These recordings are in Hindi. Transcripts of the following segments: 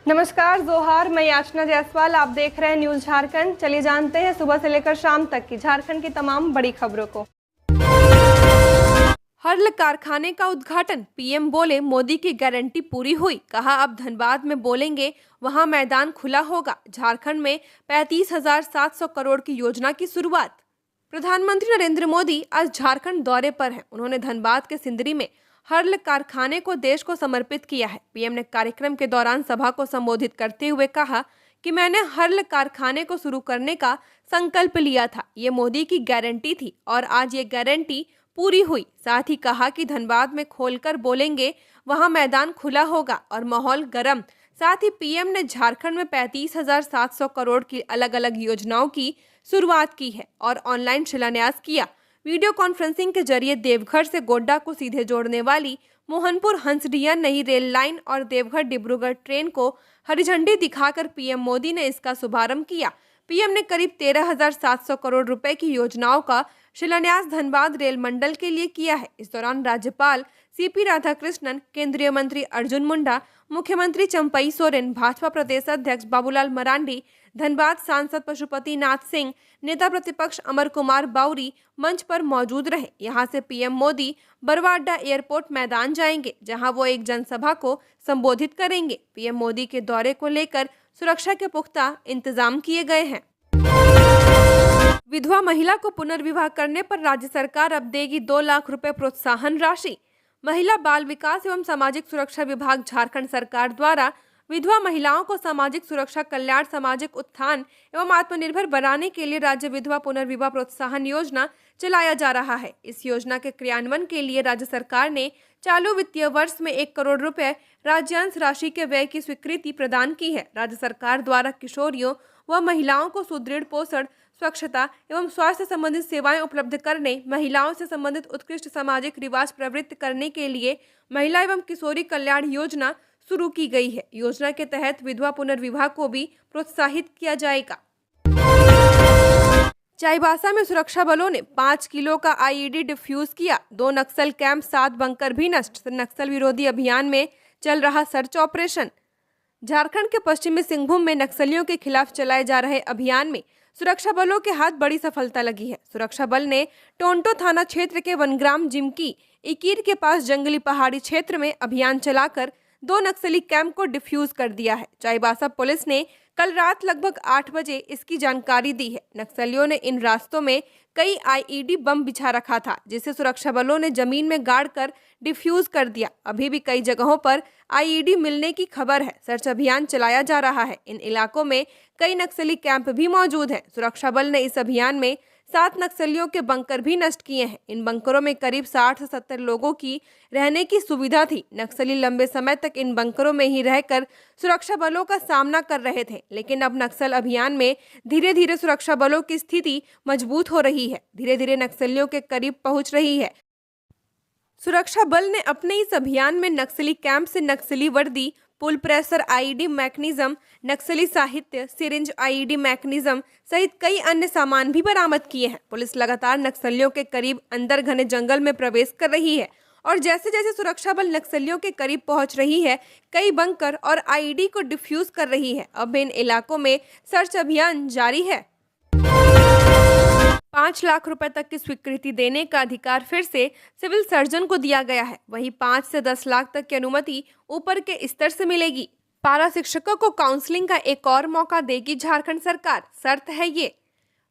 नमस्कार, जोहार। मैं याचना जायसवाल, आप देख रहे हैं न्यूज झारखंड। चलिए जानते हैं सुबह से लेकर शाम तक की झारखंड की तमाम बड़ी खबरों को। हर्ल कारखाने का उद्घाटन, पीएम बोले मोदी की गारंटी पूरी हुई। कहा अब धनबाद में बोलेंगे वहां मैदान खुला होगा। झारखंड में 35,700 करोड़ की योजना की शुरुआत। प्रधानमंत्री नरेंद्र मोदी आज झारखंड दौरे पर हैं। उन्होंने धनबाद के सिंदरी में हर्ल कारखाने को देश को समर्पित किया है। पीएम ने कार्यक्रम के दौरान सभा को संबोधित करते हुए कहा कि मैंने हर्ल कारखाने को शुरू करने का संकल्प लिया था। ये मोदी की गारंटी थी और आज ये गारंटी पूरी हुई। साथ ही कहा कि धनबाद में खोलकर बोलेंगे वहां मैदान खुला होगा और माहौल गर्म। साथ ही पीएम ने झारखंड में 35,700 करोड़ की अलग अलग योजनाओं की शुरुआत की है और ऑनलाइन शिलान्यास किया। वीडियो कॉन्फ्रेंसिंग के जरिए देवघर से गोड्डा को सीधे जोड़ने वाली मोहनपुर हंसडीहा नई रेल लाइन और देवघर डिब्रूगढ़ ट्रेन को हरी झंडी दिखाकर पीएम मोदी ने इसका शुभारंभ किया। पीएम ने करीब 13,700 करोड़ रुपए की योजनाओं का शिलान्यास धनबाद रेल मंडल के लिए किया है। इस दौरान राज्यपाल सीपी राधाकृष्णन, केंद्रीय मंत्री अर्जुन मुंडा, मुख्यमंत्री चंपई सोरेन, भाजपा प्रदेश अध्यक्ष बाबूलाल मरांडी, धनबाद सांसद पशुपति नाथ सिंह, नेता प्रतिपक्ष अमर कुमार बाउरी मंच पर मौजूद रहे। यहां से पीएम मोदी बरवाडा एयरपोर्ट मैदान जाएंगे, जहां वो एक जनसभा को संबोधित करेंगे। पीएम मोदी के दौरे को लेकर सुरक्षा के पुख्ता इंतजाम किए गए हैं। विधवा महिला को पुनर्विवाह करने पर राज्य सरकार अब देगी 2 लाख रुपए प्रोत्साहन राशि। महिला बाल विकास एवं सामाजिक सुरक्षा विभाग झारखंड सरकार द्वारा विधवा महिलाओं को सामाजिक सुरक्षा, कल्याण, सामाजिक उत्थान एवं आत्मनिर्भर बनाने के लिए राज्य विधवा पुनर्विवाह प्रोत्साहन योजना चलाया जा रहा है। इस योजना के क्रियान्वयन के लिए राज्य सरकार ने चालू वित्तीय वर्ष में 1 करोड़ रुपए राज्यांश राशि के व्यय की स्वीकृति प्रदान की है। राज्य सरकार द्वारा किशोरियों व महिलाओं को सुदृढ़ पोषण, स्वच्छता एवं स्वास्थ्य संबंधित सेवाएं उपलब्ध करने, महिलाओं से संबंधित उत्कृष्ट सामाजिक रिवाज प्रवृत्त करने के लिए महिला एवं किशोरी कल्याण योजना शुरू की गई है। योजना के तहत विधवा पुनर्विवाह को भी प्रोत्साहित किया जाएगा। चाईबासा में सुरक्षा बलों ने 5 किलो का आईईडी डिफ्यूज किया। 2 नक्सल कैंप, 7 बंकर भी नष्ट। नक्सल विरोधी अभियान में चल रहा सर्च ऑपरेशन। झारखंड के पश्चिमी सिंहभूम में नक्सलियों के खिलाफ चलाए जा रहे अभियान में सुरक्षा बलों के हाथ बड़ी सफलता लगी है। सुरक्षा बल ने टोंटो थाना क्षेत्र के वनग्राम जिमकी इकीर के पास जंगली पहाड़ी क्षेत्र में अभियान चलाकर 2 नक्सली कैंप को डिफ्यूज कर दिया है। चाईबासा पुलिस ने कल रात लगभग 8 बजे इसकी जानकारी दी है। नक्सलियों ने इन रास्तों में कई आईईडी बम बिछा रखा था, जिसे सुरक्षा बलों ने जमीन में गाड़ कर डिफ्यूज कर दिया। अभी भी कई जगहों पर आईईडी मिलने की खबर है। सर्च अभियान चलाया जा रहा है। इन इलाकों में कई नक्सली कैंप भी मौजूद हैं। सुरक्षा बल ने इस अभियान में 7 नक्सलियों के बंकर भी नष्ट किए हैं। इन बंकरों में करीब 60 से 70 लोगों की रहने की सुविधा थी। नक्सली लंबे समय तक इन बंकरों में ही रहकर सुरक्षा बलों का सामना कर रहे थे, लेकिन अब नक्सल अभियान में धीरे धीरे सुरक्षा बलों की स्थिति मजबूत हो रही है, धीरे धीरे नक्सलियों के करीब पहुंच रही है। सुरक्षा बल ने अपने इस अभियान में नक्सली कैंप से नक्सली वर्दी, पुल प्रेशर आईईडी मैकेनिज्म, नक्सली साहित्य, सिरिंज आईईडी मैकेनिज्म सहित कई अन्य सामान भी बरामद किए हैं। पुलिस लगातार नक्सलियों के करीब अंदर घने जंगल में प्रवेश कर रही है और जैसे जैसे सुरक्षा बल नक्सलियों के करीब पहुंच रही है, कई बंकर और आईईडी को डिफ्यूज कर रही है। अब इन इलाकों में सर्च अभियान जारी है। 5 लाख रुपए तक की स्वीकृति देने का अधिकार फिर से सिविल सर्जन को दिया गया है। वहीं 5 से 10 लाख तक की अनुमति ऊपर के स्तर से मिलेगी। पारा शिक्षकों को काउंसलिंग का एक और मौका देगी झारखंड सरकार। शर्त है ये,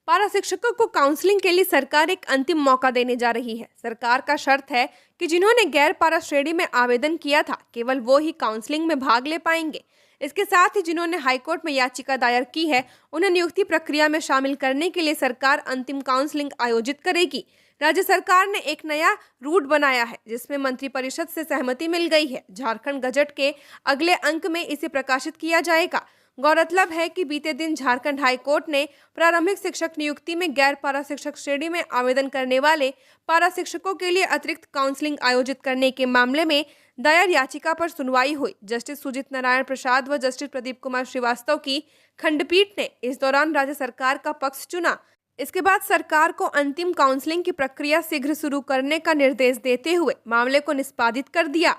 पारा शिक्षकों को काउंसलिंग के लिए सरकार एक अंतिम मौका देने जा रही है। सरकार का शर्त है कि जिन्होंने गैर पारा श्रेणी में आवेदन किया था, केवल वो ही काउंसलिंग में भाग ले पाएंगे। इसके साथ ही जिन्होंने हाईकोर्ट में याचिका दायर की है, उन्हें नियुक्ति प्रक्रिया में शामिल करने के लिए सरकार अंतिम काउंसलिंग आयोजित करेगी। राज्य सरकार ने एक नया रूट बनाया है, जिसमें मंत्रिपरिषद से सहमति मिल गई है। झारखंड गजट के अगले अंक में इसे प्रकाशित किया जाएगा। गौरतलब है कि बीते दिन झारखंड हाईकोर्ट ने प्रारंभिक शिक्षक नियुक्ति में गैर पारा शिक्षक श्रेणी में आवेदन करने वाले पारा शिक्षकों के लिए अतिरिक्त काउंसलिंग आयोजित करने के मामले में दायर याचिका पर सुनवाई हुई। जस्टिस सुजीत नारायण प्रसाद व जस्टिस प्रदीप कुमार श्रीवास्तव की खंडपीठ ने इस दौरान राज्य सरकार का पक्ष चुना। इसके बाद सरकार को अंतिम काउंसलिंग की प्रक्रिया शीघ्र शुरू करने का निर्देश देते हुए मामले को निष्पादित कर दिया।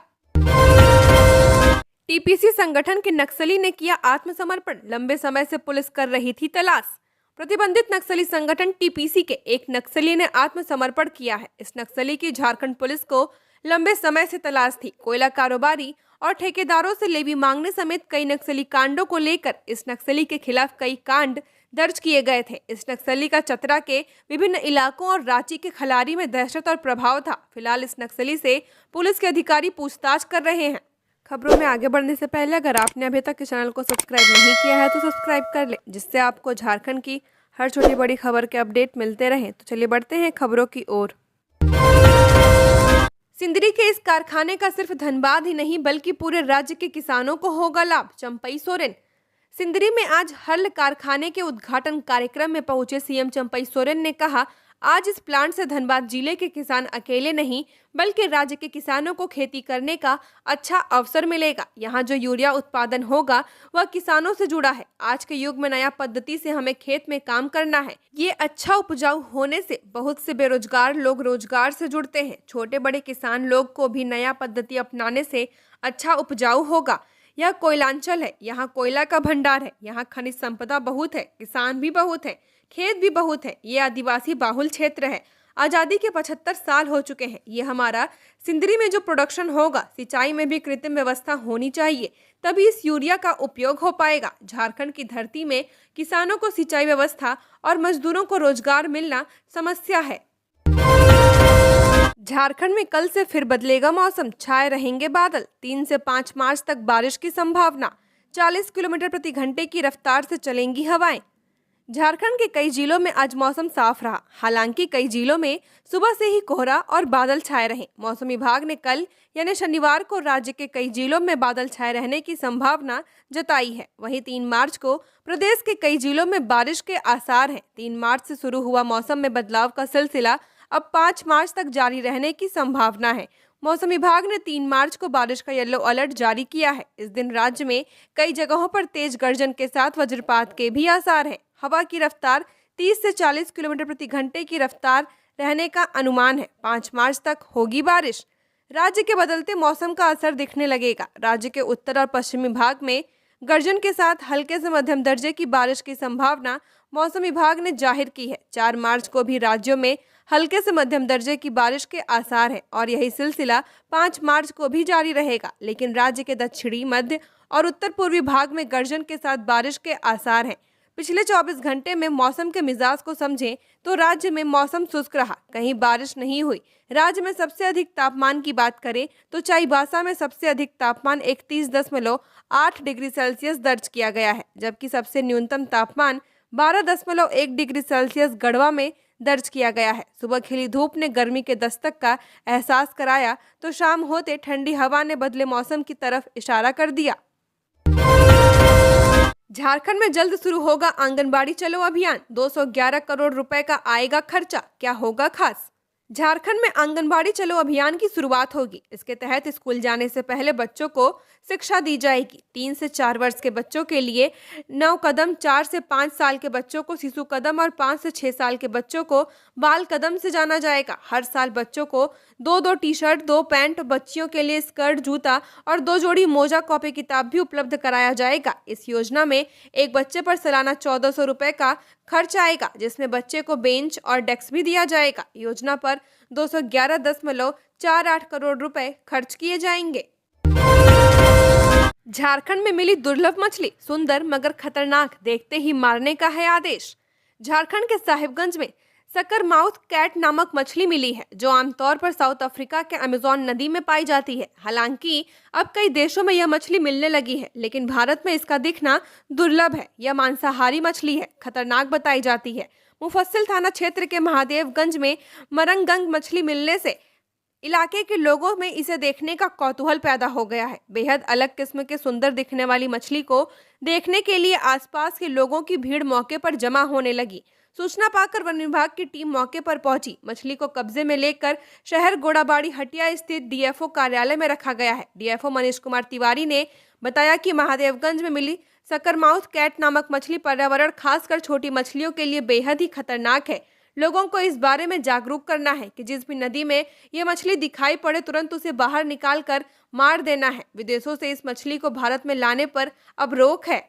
टीपीसी संगठन के नक्सली ने किया आत्मसमर्पण, लंबे समय से पुलिस कर रही थी तलाश। प्रतिबंधित नक्सली संगठन टीपीसी के एक नक्सली ने आत्मसमर्पण किया है। इस नक्सली की झारखंड पुलिस को लंबे समय से तलाश थी। कोयला कारोबारी और ठेकेदारों से लेवी मांगने समेत कई नक्सली कांडों को लेकर इस नक्सली के खिलाफ कई कांड दर्ज किए गए थे। इस नक्सली का चतरा के विभिन्न इलाकों और रांची के खलारी में दहशत और प्रभाव था। फिलहाल इस नक्सली से पुलिस के अधिकारी पूछताछ कर रहे हैं। खबरों में आगे बढ़ने से पहले अगर आपने अभी तक इस चैनल को सब्सक्राइब नहीं किया है तो सब्सक्राइब कर लें, जिससे आपको झारखंड की हर छोटी बड़ी खबर के अपडेट मिलते रहें। तो चलिए बढ़ते हैं खबरों की ओर। सिंदरी के इस कारखाने का सिर्फ धनबाद ही नहीं बल्कि पूरे राज्य के किसानों को होगा लाभ। चंपई सोरेन। सिंदरी में आज हर्ल कारखाने के उद्घाटन कार्यक्रम में पहुंचे सीएम चंपई सोरेन ने कहा, आज इस प्लांट से धनबाद जिले के किसान अकेले नहीं बल्कि राज्य के किसानों को खेती करने का अच्छा अवसर मिलेगा। यहाँ जो यूरिया उत्पादन होगा वह किसानों से जुड़ा है। आज के युग में नया पद्धति से हमें खेत में काम करना है। ये अच्छा उपजाऊ होने से बहुत से बेरोजगार लोग रोजगार से जुड़ते हैं। छोटे बड़े किसान लोग को भी नया पद्धति अपनाने से अच्छा उपजाऊ होगा। यह कोयलांचल है, यहाँ कोयला का भंडार है, यहाँ खनिज संपदा बहुत है, किसान भी बहुत है, खेत भी बहुत है। ये आदिवासी बाहुल क्षेत्र है। आज़ादी के 75 साल हो चुके हैं। ये हमारा सिंदरी में जो प्रोडक्शन होगा, सिंचाई में भी कृत्रिम व्यवस्था होनी चाहिए, तभी इस यूरिया का उपयोग हो पाएगा। झारखंड की धरती में किसानों को सिंचाई व्यवस्था और मजदूरों को रोजगार मिलना समस्या है। झारखंड में कल से फिर बदलेगा मौसम, छाए रहेंगे बादल। 3 से 5 मार्च तक बारिश की संभावना। 40 किलोमीटर प्रति घंटे की रफ्तार से चलेंगी हवाएं। झारखंड के कई जिलों में आज मौसम साफ रहा। हालांकि कई जिलों में सुबह से ही कोहरा और बादल छाए रहे। मौसम विभाग ने कल यानी शनिवार को राज्य के कई जिलों में बादल छाए रहने की संभावना जताई है। वहीं 3 मार्च को प्रदेश के कई जिलों में बारिश के आसार हैं। 3 मार्च से शुरू हुआ मौसम में बदलाव का सिलसिला अब 5 मार्च तक जारी रहने की संभावना है। मौसम विभाग ने 3 मार्च को बारिश का येलो अलर्ट जारी किया है। इस दिन राज्य में कई जगहों पर तेज गर्जन के साथ वज्रपात के भी आसार हैं। हवा की रफ्तार 30 से 40 किलोमीटर प्रति घंटे की रफ्तार रहने का अनुमान है। 5 मार्च तक होगी बारिश। राज्य के बदलते मौसम का असर दिखने लगेगा। राज्य के उत्तर और पश्चिमी भाग में गर्जन के साथ हल्के से मध्यम दर्जे की बारिश की संभावना मौसम विभाग ने जाहिर की है। 4 मार्च को भी राज्यों में हल्के से मध्यम दर्जे की बारिश के आसार हैं और यही सिलसिला 5 मार्च को भी जारी रहेगा। लेकिन राज्य के दक्षिणी, मध्य और उत्तर पूर्वी भाग में गर्जन के साथ बारिश के आसार हैं। पिछले 24 घंटे में मौसम के मिजाज को समझें तो राज्य में मौसम शुष्क रहा, कहीं बारिश नहीं हुई। राज्य में सबसे अधिक तापमान की बात करें तो चाईबासा में सबसे अधिक तापमान 31.8 डिग्री सेल्सियस दर्ज किया गया है, जबकि सबसे न्यूनतम तापमान 12.1 डिग्री सेल्सियस गढ़वा में दर्ज किया गया है। सुबह खिली धूप ने गर्मी के दस्तक का एहसास कराया तो शाम होते ठंडी हवा ने बदले मौसम की तरफ इशारा कर दिया। झारखंड में जल्द शुरू होगा आंगनबाड़ी चलो अभियान। 211 करोड़ रुपए का आएगा खर्चा, क्या होगा खास। झारखंड में आंगनबाड़ी चलो अभियान की शुरुआत होगी। इसके तहत स्कूल जाने से पहले बच्चों को शिक्षा दी जाएगी। 3 से 4 वर्ष के बच्चों के लिए 9 कदम, 4 से 5 साल के बच्चों को शिशु कदम और 5 से 6 साल के बच्चों को बाल कदम से जाना जाएगा। हर साल बच्चों को 2 टी शर्ट, 2 पैंट, बच्चियों के लिए स्कर्ट, जूता और 2 जोड़ी मोजा, कॉपी किताब भी उपलब्ध कराया जाएगा। इस योजना में एक बच्चे पर सालाना 1400 रुपए का खर्च आएगा, जिसमें बच्चे को बेंच और डेस्क भी दिया जाएगा। योजना पर 211.48 करोड़ रुपए खर्च किए जाएंगे। झारखंड में मिली दुर्लभ मछली, सुंदर मगर खतरनाक, देखते ही मारने का है आदेश। झारखंड के साहिबगंज में सकरमाउथ कैट नामक मछली मिली है, जो आमतौर पर साउथ अफ्रीका के अमेजोन नदी में पाई जाती है। हालांकि अब कई देशों में यह मछली मिलने लगी है, लेकिन भारत में इसका दिखना दुर्लभ है। यह मांसाहारी मछली है, खतरनाक बताई जाती है। मुफस्सिल थाना क्षेत्र के महादेवगंज में मरंगंग मछली मिलने से इलाके के लोगों में इसे देखने का कौतूहल पैदा हो गया है। बेहद अलग किस्म के सुंदर दिखने वाली मछली को देखने के लिए आसपास के लोगों की भीड़ मौके पर जमा होने लगी। सूचना पाकर वन विभाग की टीम मौके पर पहुंची। मछली को कब्जे में लेकर शहर गोड़ाबाड़ी हटिया स्थित डीएफओ कार्यालय में रखा गया है। डीएफओ मनीष कुमार तिवारी ने बताया कि महादेवगंज में मिली सकरमाउथ कैट नामक मछली पर्यावरण खासकर छोटी मछलियों के लिए बेहद ही खतरनाक है। लोगों को इस बारे में जागरूक करना है कि जिस भी नदी में ये मछली दिखाई पड़े तुरंत उसे बाहर निकाल कर मार देना है। विदेशों से इस मछली को भारत में लाने पर अब रोक है।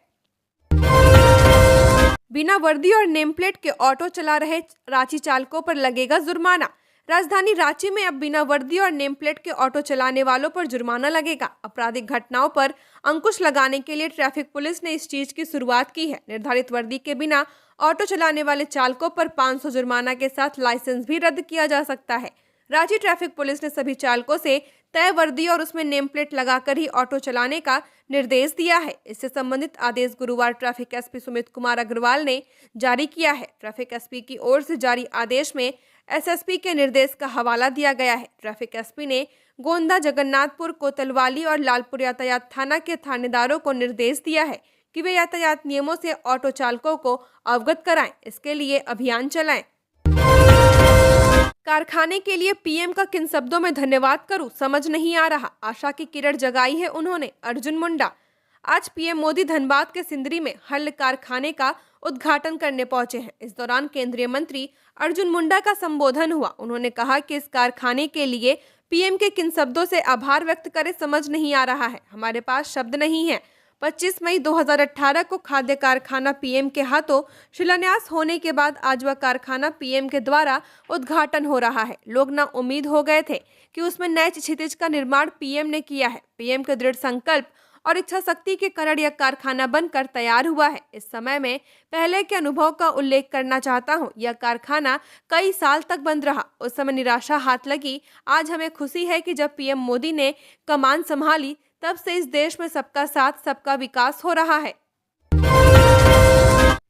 बिना वर्दी और नेम प्लेट के ऑटो चला रहे रांची चालकों पर लगेगा जुर्माना। राजधानी रांची में अब बिना वर्दी और नेम प्लेट के ऑटो चलाने वालों पर जुर्माना लगेगा। आपराधिक घटनाओं पर अंकुश लगाने के लिए ट्रैफिक पुलिस ने इस चीज की शुरुआत की है। निर्धारित वर्दी के बिना ऑटो चलाने वाले चालकों पर 500 जुर्माना के साथ लाइसेंस भी रद्द किया जा सकता है। रांची ट्रैफिक पुलिस ने सभी चालकों से तय वर्दी और उसमें नेम प्लेट लगाकर ही ऑटो चलाने का निर्देश दिया है। इससे संबंधित आदेश गुरुवार ट्रैफिक एसपी सुमित कुमार अग्रवाल ने जारी किया है। ट्रैफिक एसपी की ओर से जारी आदेश में एसएसपी के निर्देश का हवाला दिया गया है। ट्रैफिक एसपी ने गोंदा, जगन्नाथपुर, कोतलवाली और लालपुर यातायात थाना के थानेदारों को निर्देश दिया है कि वे यातायात नियमों से ऑटो चालकों को अवगत कराएं। इसके लिए अभियान चलाएं। कारखाने के लिए पीएम का किन शब्दों में धन्यवाद करूं, समझ नहीं आ रहा, आशा की किरण जगाई है उन्होंने। अर्जुन मुंडा। आज पीएम मोदी धनबाद के सिंदरी में हल्ल कारखाने का उद्घाटन करने पहुंचे हैं। इस दौरान केंद्रीय मंत्री अर्जुन मुंडा का संबोधन हुआ। उन्होंने कहा कि इस कारखाने के लिए पीएम के किन शब्दों से आभार व्यक्त करें, समझ नहीं आ रहा है, हमारे पास शब्द नहीं है। 25 मई 2018 को खाद्य कारखाना पीएम के हाथों शिलान्यास होने के बाद आज वह कारखाना पीएम के द्वारा उद्घाटन हो रहा है। लोग ना उम्मीद हो गए थे कि उसमें नए क्षितिज का निर्माण पीएम ने किया है। पीएम के दृढ़ संकल्प और इच्छा शक्ति के कारण यह कारखाना बनकर तैयार हुआ है। इस समय में पहले के अनुभव का उल्लेख करना चाहता हूं। यह कारखाना कई साल तक बंद रहा, उस समय निराशा हाथ लगी। आज हमें खुशी है कि जब पीएम मोदी ने कमान संभाली तब से इस देश में सबका साथ, सबका विकास हो रहा है।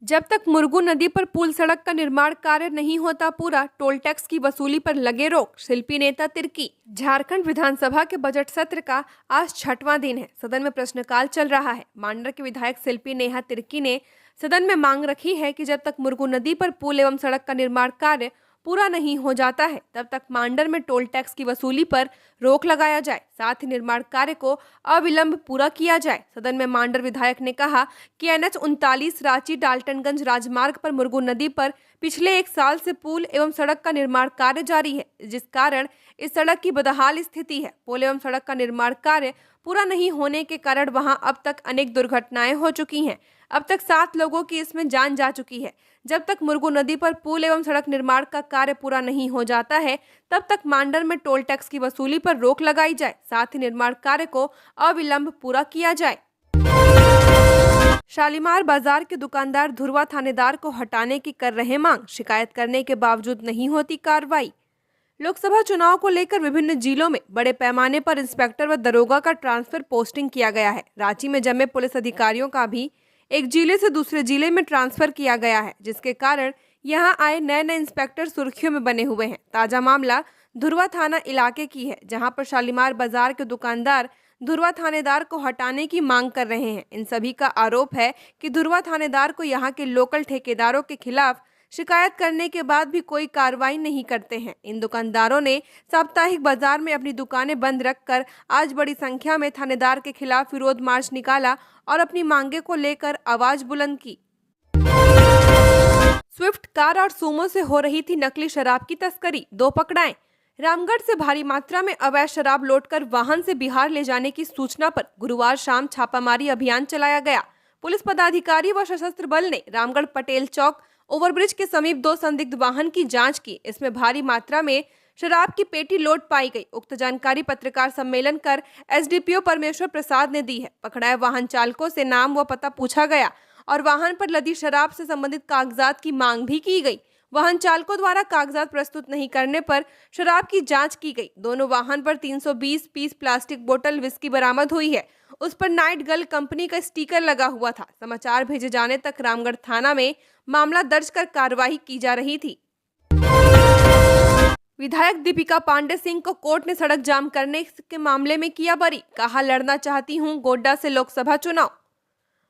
जब तक मुरगू नदी पर पुल सड़क का निर्माण कार्य नहीं होता पूरा, टोल टैक्स की वसूली पर लगे रोक, शिल्पी नेता तिर्की। झारखंड विधानसभा के बजट सत्र का आज 6वां दिन है। सदन में प्रश्नकाल चल रहा है। मांडर के विधायक शिल्पी नेहा तिर्की ने सदन में मांग रखी है कि जब तक मुरगू नदी पर पुल एवं सड़क का निर्माण कार्य पूरा नहीं हो जाता है तब तक मांडर में टोल टैक्स की वसूली पर रोक लगाया जाए, साथ ही निर्माण कार्य को अविलंब पूरा किया जाए। सदन में मांडर विधायक ने कहा कि NH 39 रांची डाल्टनगंज राजमार्ग पर मुरगू नदी पर पिछले 1 साल से पुल एवं सड़क का निर्माण कार्य जारी है, जिस कारण इस सड़क की बदहाल स्थिति है। पुल एवं सड़क का निर्माण कार्य पूरा नहीं होने के कारण वहां अब तक अनेक दुर्घटनाएं हो चुकी हैं। अब तक 7 लोगों की इसमें जान जा चुकी है। जब तक मुरगू नदी पर पुल एवं सड़क निर्माण का कार्य पूरा नहीं हो जाता है तब तक मांडर में टोल टैक्स की वसूली पर रोक लगाई जाए, साथ ही निर्माण कार्य को अविलंब पूरा किया जाए। शालीमार बाजार के दुकानदार धुरवा थानेदार को हटाने की कर रहे मांग, शिकायत करने के बावजूद नहीं होती कार्रवाई। लोकसभा चुनाव को लेकर विभिन्न जिलों में बड़े पैमाने पर इंस्पेक्टर व दरोगा का ट्रांसफर पोस्टिंग किया गया है। रांची में जमे पुलिस अधिकारियों का भी एक जिले से दूसरे जिले में ट्रांसफर किया गया है, जिसके कारण यहां आए नए नए इंस्पेक्टर सुर्खियों में बने हुए हैं। ताजा मामला धुरवा थाना इलाके की है, जहां पर शालीमार बाजार के दुकानदार धुरवा थानेदार को हटाने की मांग कर रहे हैं। इन सभी का आरोप है कि धुरवा थानेदार को यहां के लोकल ठेकेदारों के खिलाफ शिकायत करने के बाद भी कोई कार्रवाई नहीं करते हैं। इन दुकानदारों ने साप्ताहिक बाजार में अपनी दुकानें बंद रखकर आज बड़ी संख्या में थानेदार के खिलाफ विरोध मार्च निकाला और अपनी मांगे को लेकर आवाज बुलंद की। स्विफ्ट कार और सूमो से हो रही थी नकली शराब की तस्करी, 2 पकड़ाए। रामगढ़ से भारी मात्रा में अवैध शराब लोडकर वाहन से बिहार ले जाने की सूचना पर गुरुवार शाम छापामारी अभियान चलाया गया। पुलिस पदाधिकारी व सशस्त्र बल ने रामगढ़ पटेल चौक ओवरब्रिज के समीप 2 संदिग्ध वाहन की जांच की। इसमें भारी मात्रा में शराब की पेटी लोड पाई गई। उक्त जानकारी पत्रकार सम्मेलन कर एसडीपीओ परमेश्वर प्रसाद ने दी है। पकड़ाए वाहन चालकों से नाम व पता पूछा गया और वाहन पर लदी शराब से संबंधित कागजात की मांग भी की गई। वाहन चालकों द्वारा कागजात प्रस्तुत नहीं करने पर शराब की जांच की गई। दोनों वाहन पर 320 पीस प्लास्टिक बोतल विस्की बरामद हुई है। उस पर नाइट गर्ल कंपनी का स्टिकर लगा हुआ था। समाचार भेजे जाने तक रामगढ़ थाना में मामला दर्ज कर कार्रवाई की जा रही थी। विधायक दीपिका पांडे सिंह को कोर्ट ने सड़क जाम करने के मामले में किया बरी, कहा लड़ना चाहती हूं गोड्डा से लोकसभा चुनाव।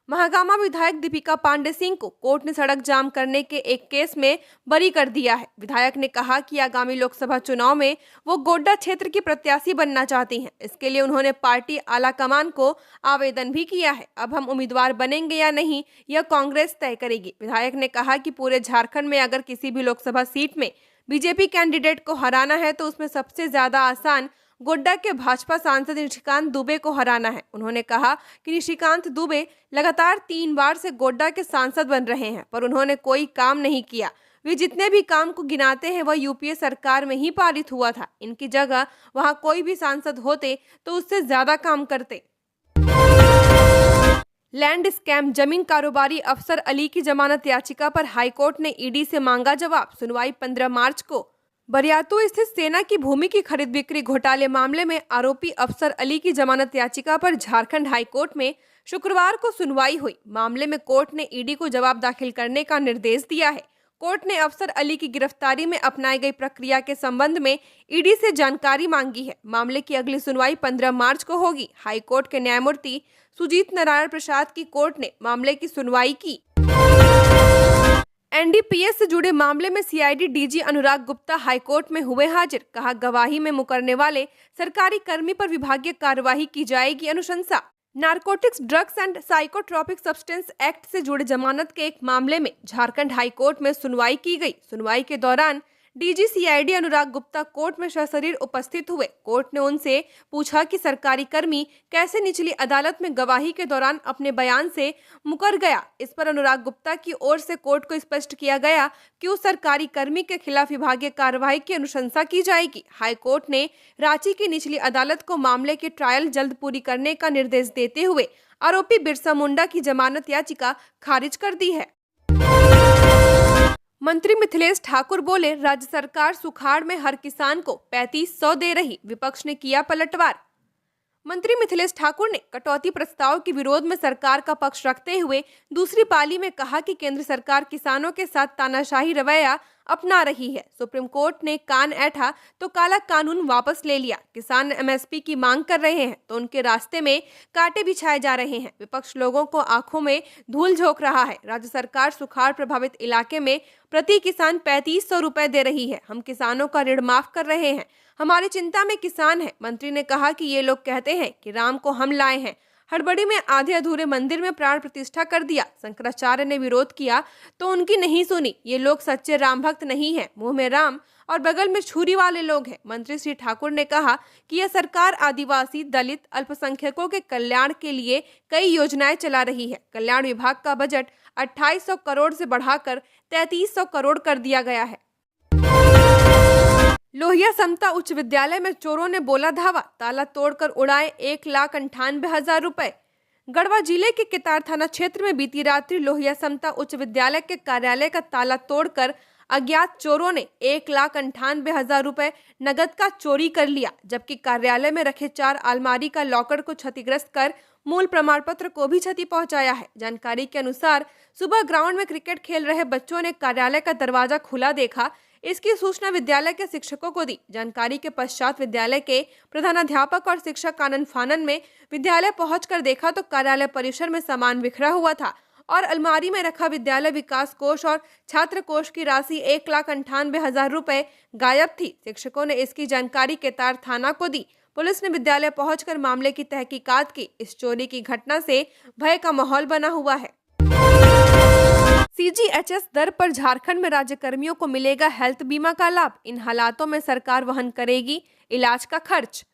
महागामा विधायक दीपिका पांडे सिंह को कोर्ट ने सड़क जाम करने के एक केस में बरी कर दिया है। विधायक ने कहा कि आगामी लोकसभा चुनाव में वो गोड्डा क्षेत्र की प्रत्याशी बनना चाहती हैं। इसके लिए उन्होंने पार्टी आला कमान को आवेदन भी किया है। अब हम उम्मीदवार बनेंगे या नहीं, यह कांग्रेस तय करेगी। विधायक ने कहा कि पूरे झारखंड में अगर किसी भी लोकसभा सीट में बीजेपी कैंडिडेट को हराना है तो उसमें सबसे ज्यादा आसान गोड्डा के भाजपा सांसद निशिकांत दुबे को हराना है। उन्होंने कहा कि निशिकांत दुबे लगातार 3 बार से गोड्डा के सांसद बन रहे हैं, पर उन्होंने कोई काम नहीं किया। वे जितने भी काम को गिनाते हैं वह यूपीए सरकार में ही पारित हुआ था। इनकी जगह वहां कोई भी सांसद होते तो उससे ज्यादा काम करते। लैंड स्कैम जमीन कारोबारी अफसर अली की जमानत याचिका पर हाईकोर्ट ने ईडी से मांगा जवाब। सुनवाई 15 मार्च को। बरियातू स्थित सेना की भूमि की खरीद बिक्री घोटाले मामले में आरोपी अफसर अली की जमानत याचिका पर झारखंड हाईकोर्ट में शुक्रवार को सुनवाई हुई। मामले में कोर्ट ने ईडी को जवाब दाखिल करने का निर्देश दिया है। कोर्ट ने अफसर अली की गिरफ्तारी में अपनाई गई प्रक्रिया के संबंध में ईडी से जानकारी मांगी है। मामले की अगली सुनवाई 15 मार्च को होगी। हाईकोर्ट के न्यायमूर्ति सुजीत नारायण प्रसाद की कोर्ट ने मामले की सुनवाई की। एनडीपीएस से जुड़े मामले में CID DG Anurag Gupta high court में हुए हाजिर। कहा, गवाही में मुकरने वाले सरकारी कर्मी पर विभागीय कार्यवाही की जाएगी अनुशंसा। Narcotics, drugs and psychotropic substance act से जुड़े जमानत के एक मामले में झारखंड हाईकोर्ट में सुनवाई की गई। सुनवाई के दौरान DG CID Anurag Gupta court में सशरीर उपस्थित हुए। कोर्ट ने उनसे पूछा कि सरकारी कर्मी कैसे निचली अदालत में गवाही के दौरान अपने बयान से मुकर गया। इस पर अनुराग गुप्ता की ओर से कोर्ट को स्पष्ट किया गया कि उस सरकारी कर्मी के खिलाफ विभागीय कार्रवाई की अनुशंसा की जाएगी। हाईकोर्ट ने रांची की निचली अदालत को मामले की ट्रायल जल्द पूरी करने का निर्देश देते हुए आरोपी बिरसा मुंडा की जमानत याचिका खारिज कर दी है। मंत्री मिथिलेश ठाकुर बोले, राज्य सरकार सुखाड़ में हर किसान को 3500 दे रही, विपक्ष ने किया पलटवार। मंत्री मिथिलेश ठाकुर ने कटौती प्रस्ताव के विरोध में सरकार का पक्ष रखते हुए दूसरी पाली में कहा कि केंद्र सरकार किसानों के साथ तानाशाही रवैया अपना रही है। सुप्रीम कोर्ट ने कान ऐठा तो काला कानून वापस ले लिया। किसान एमएसपी की मांग कर रहे हैं तो उनके रास्ते में कांटे बिछाए जा रहे हैं। विपक्ष लोगों को आंखों में धूल झोंक रहा है। राज्य सरकार सुखाड़ प्रभावित इलाके में प्रति किसान 3500 रुपए दे रही है। हम किसानों का ऋण माफ कर रहे हैं। हमारी चिंता में किसान है। मंत्री ने कहा कि ये लोग कहते हैं कि राम को हम लाए हैं। हड़बड़ी में आधे अधूरे मंदिर में प्राण प्रतिष्ठा कर दिया। शंकराचार्य ने विरोध किया तो उनकी नहीं सुनी। ये लोग सच्चे राम भक्त नहीं हैं। मुंह में राम और बगल में छुरी वाले लोग हैं। मंत्री श्री ठाकुर ने कहा कि यह सरकार आदिवासी, दलित, अल्पसंख्यकों के कल्याण के लिए कई योजनाएं चला रही है। कल्याण विभाग का बजट 2800 करोड़ से बढ़ाकर 3300 करोड़ कर दिया गया है। लोहिया समता उच्च विद्यालय में चोरों ने बोला धावा, ताला तोड़कर उड़ाए 1,98,000 रुपए। गढ़वा जिले के केतार थाना क्षेत्र में बीती रात्रि लोहिया समता उच्च विद्यालय के कार्यालय का ताला तोड़कर अज्ञात चोरों ने 1,98,000 रुपए नगद का चोरी कर लिया, जबकि कार्यालय में रखे 4 अलमारी का लॉकर को क्षतिग्रस्त कर मूल प्रमाण पत्र को भी क्षति पहुंचाया है। जानकारी के अनुसार सुबह ग्राउंड में क्रिकेट खेल रहे बच्चों ने कार्यालय का दरवाजा खुला देखा। इसकी सूचना विद्यालय के शिक्षकों को दी। जानकारी के पश्चात विद्यालय के प्रधानाध्यापक और शिक्षक कानन फानन में विद्यालय पहुंचकर देखा तो कार्यालय परिसर में सामान बिखरा हुआ था और अलमारी में रखा विद्यालय विकास कोष और छात्र कोष की राशि 1,98,000 रुपए गायब थी। शिक्षकों ने इसकी जानकारी केतार थाना को दी। पुलिस ने विद्यालय पहुंचकर मामले की तहकीकात की। इस चोरी की घटना से भय का माहौल बना हुआ है। सीजीएचएस दर पर झारखंड में राज्य कर्मियों को मिलेगा हेल्थ बीमा का लाभ। इन हालातों में सरकार वहन करेगी इलाज का खर्च।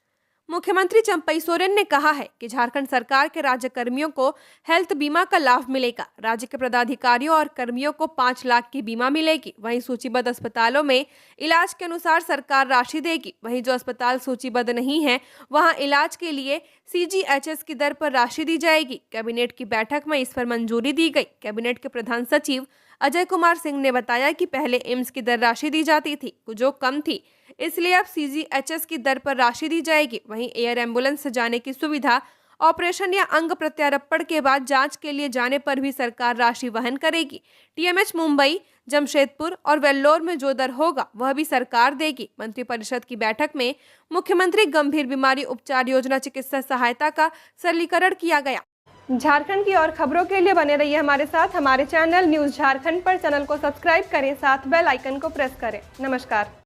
मुख्यमंत्री चंपई सोरेन ने कहा है कि झारखंड सरकार के राज्य कर्मियों को हेल्थ बीमा का लाभ मिलेगा। राज्य के पदाधिकारियों और कर्मियों को 5 लाख की बीमा मिलेगी। वहीं सूचीबद्ध अस्पतालों में इलाज के अनुसार सरकार राशि देगी। वहीं जो अस्पताल सूचीबद्ध नहीं है वहां इलाज के लिए सीजीएचएस की दर पर राशि दी जाएगी। कैबिनेट की बैठक में इस पर मंजूरी दी गई। कैबिनेट के प्रधान सचिव अजय कुमार सिंह ने बताया कि पहले एम्स की दर राशि दी जाती थी जो कम थी, इसलिए अब सीजीएचएस की दर पर राशि दी जाएगी। वहीं एयर एम्बुलेंस से जाने की सुविधा, ऑपरेशन या अंग प्रत्यारोपण के बाद जांच के लिए जाने पर भी सरकार राशि वहन करेगी। टीएमएच मुंबई, जमशेदपुर और वेल्लोर में जो दर होगा वह भी सरकार देगी। मंत्रिपरिषद की बैठक में मुख्यमंत्री गंभीर बीमारी उपचार योजना चिकित्सा सहायता का सरलीकरण किया गया। झारखंड की और खबरों के लिए बने रहिए हमारे साथ। हमारे चैनल न्यूज़ झारखंड पर चैनल को सब्सक्राइब करें, साथ बेल आइकन को प्रेस करें। नमस्कार।